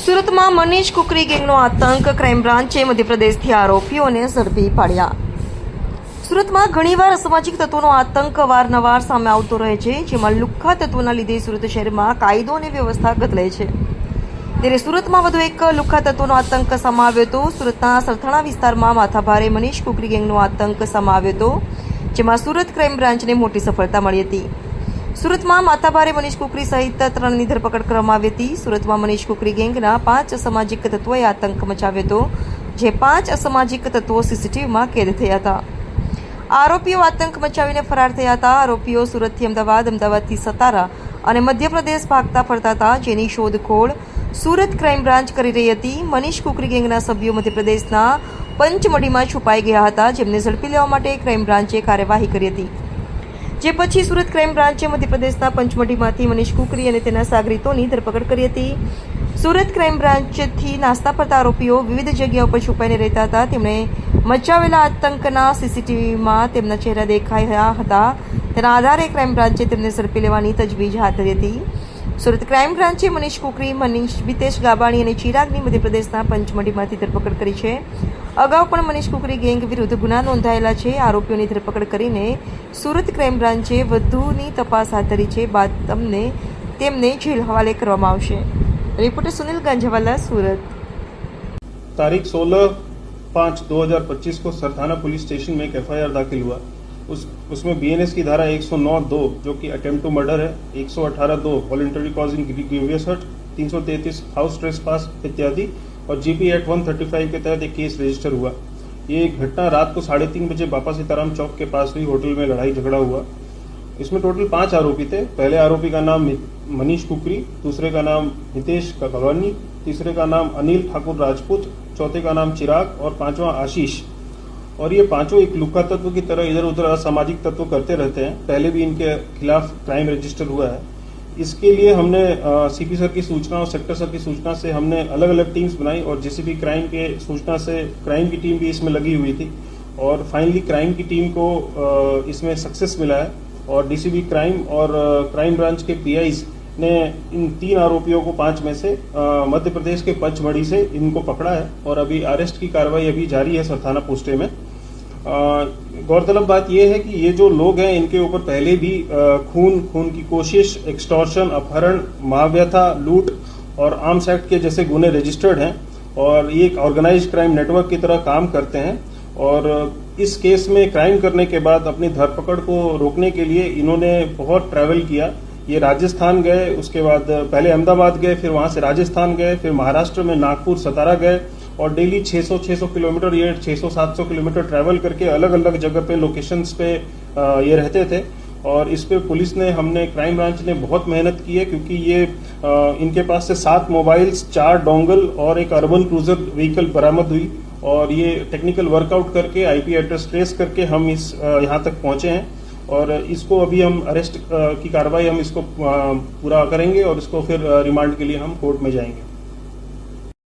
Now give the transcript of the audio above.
સુરતમાં મનીષ કુકરી ગેંગનો આતંક, ક્રાઇમ બ્રાન્ચે મધ્યપ્રદેશથી આરોપીઓને ઝડપી પાડ્યા. સુરતમાં ઘણીવાર અસામાજિક તત્વોનો આતંક અવારનવાર સામે આવતો રહે છે, જેમાં લુખ્ખા તત્વોના લીધે સુરત શહેરમાં કાયદો અને વ્યવસ્થા ગતલે છે. ત્યારે સુરતમાં વધુ એક લુખ્ખા તત્વોનો આતંક સામે આવ્યો હતો. સુરતના સરથાણા વિસ્તારમાં માથાભારે મનીષ કુકરી ગેંગનો આતંક સામે આવ્યો હતો, જેમાં સુરત ક્રાઇમ બ્રાન્ચને મોટી સફળતા મળી હતી. સુરતમાં માથાભારે મનીષ કુકરી સહિત 3ની ધરપકડ કરવામાં આવી હતી. સુરતમાં મનીષ કુકરી ગેંગના 5 અસામાજિક તત્વોએ આતંક મચાવ્યો હતો, જે 5 અસામાજિક તત્વો સીસીટીવીમાં કેદ થયા હતા. આરોપીઓ આતંક મચાવીને ફરાર થયા હતા. આરોપીઓ સુરતથી અમદાવાદ, અમદાવાદથી સતારા અને મધ્યપ્રદેશ ભાગતા ફરતા હતા, જેની શોધખોળ સુરત ક્રાઇમ બ્રાન્ચ કરી રહી હતી. મનીષ કુકરી ગેંગના સભ્યો મધ્યપ્રદેશના પંચમઢીમાં છુપાઈ ગયા હતા, જેમને ઝડપી લેવા માટે ક્રાઇમ બ્રાન્ચે કાર્યવાહી કરી હતી. જે પછી સુરત ક્રાઇમ બ્રાન્ચે મધ્યપ્રદેશના પંચમઢીમાંથી મનીષ કુકરી અને તેના સાગરીતોની ધરપકડ કરી હતી. સુરત ક્રાઇમ બ્રાન્ચથી નાસ્તા ફરતા આરોપીઓ વિવિધ જગ્યાઓ પર છુપાઈને રહેતા હતા. તેમણે મચાવેલા આતંકના સીસીટીવીમાં તેમના ચહેરા દેખાયા હતા. તેના આધારે ક્રાઇમ બ્રાન્ચે તેમને ઝડપી લેવાની તજવીજ હાથ ધરી હતી. સુરત ક્રાઇમ બ્રાન્ચે મનીષ કુકરી, મિતેશ ગાબાણી અને ચિરાગની મધ્યપ્રદેશના પંચમઢીમાંથી ધરપકડ કરી છે. અગાઉ પણ મનીષ કુકરી ગેંગ વિરુદ્ધ ગુના નોંધાયેલા છે. આરોપીઓની ધરપકડ કરીને સુરત ક્રાઇમ બ્રાન્ચે વધુની તપાસ હાથ ધરી છે. બાદ તેમને જેલ હવાલે કરવામાં આવશે. रिपोर्टर सुनील गांजावाला, सूरत. तारीख 16/5/2025 को सरथाना पुलिस स्टेशन में एक एफआईआर दाखिल हुआ. उसमें बीएनएस की धारा 109(2) जो कि अटेम्प्ट टू मर्डर है, 118(2) voluntary causing grievous hurt, 333 house trespass इत्यादि और जीपी एक्ट 135 के तहत एक केस रजिस्टर हुआ. ये घटना रात को 3:30 बजे बापा सीताराम चौक के पास हुई. होटल में लड़ाई झगड़ा हुआ. इसमें टोटल 5 आरोपी थे. पहले आरोपी का नाम मनीष कुकरी, दूसरे का नाम हितेश गवानी, तीसरे का नाम अनिल ठाकुर राजपूत, चौथे का नाम चिराग और 5वां आशीष. और ये पांचों एक लुक्का तत्व की तरह इधर उधर असामाजिक तत्व करते रहते हैं. पहले भी इनके खिलाफ क्राइम रजिस्टर हुआ है. इसके लिए हमने सीपी सर की सूचना और सेक्टर सर की सूचना से हमने अलग अलग टीम्स बनाई और जेसीबी क्राइम के सूचना से क्राइम की टीम भी इसमें लगी हुई थी और फाइनली क्राइम की टीम को इसमें सक्सेस मिला है. और डीसीबी क्राइम और क्राइम ब्रांच के पीआईज ने इन 3 आरोपियों को 5 में से मध्य प्रदेश के पचमढ़ी से इनको पकड़ा है और अभी अरेस्ट की कार्रवाई अभी जारी है सरथाना पोस्टे में. गौरतलब बात यह है कि ये जो लोग हैं इनके ऊपर पहले भी खून की कोशिश, एक्सटॉर्शन, अपहरण, महाव्यथा, लूट और आर्म्स एक्ट के जैसे गुने रजिस्टर्ड हैं और ये एक ऑर्गेनाइज्ड क्राइम नेटवर्क की तरह काम करते हैं. और इस केस में क्राइम करने के बाद अपनी धरपकड़ को रोकने के लिए इन्होंने बहुत ट्रैवल किया. ये राजस्थान गए, उसके बाद पहले अहमदाबाद गए, फिर वहां से राजस्थान गए, फिर महाराष्ट्र में नागपुर, सतारा गए और डेली 600 किलोमीटर, ये 600-700 किलोमीटर ट्रैवल करके अलग अलग जगह पे लोकेशंस पे ये रहते थे. और इस पे पुलिस ने, हमने क्राइम ब्रांच ने बहुत मेहनत की है क्योंकि ये इनके पास से 7 मोबाइल्स, 4 डोंगल और एक अर्बन क्रूजर व्हीकल बरामद हुई. और ये टेक्निकल वर्कआउट करके आईपी एड्रेस ट्रेस करके हम इस यहाँ तक पहुंचे हैं और इसको अभी हम अरेस्ट की कार्रवाई हम इसको पूरा करेंगे और इसको फिर रिमांड के लिए हम कोर्ट में जाएंगे.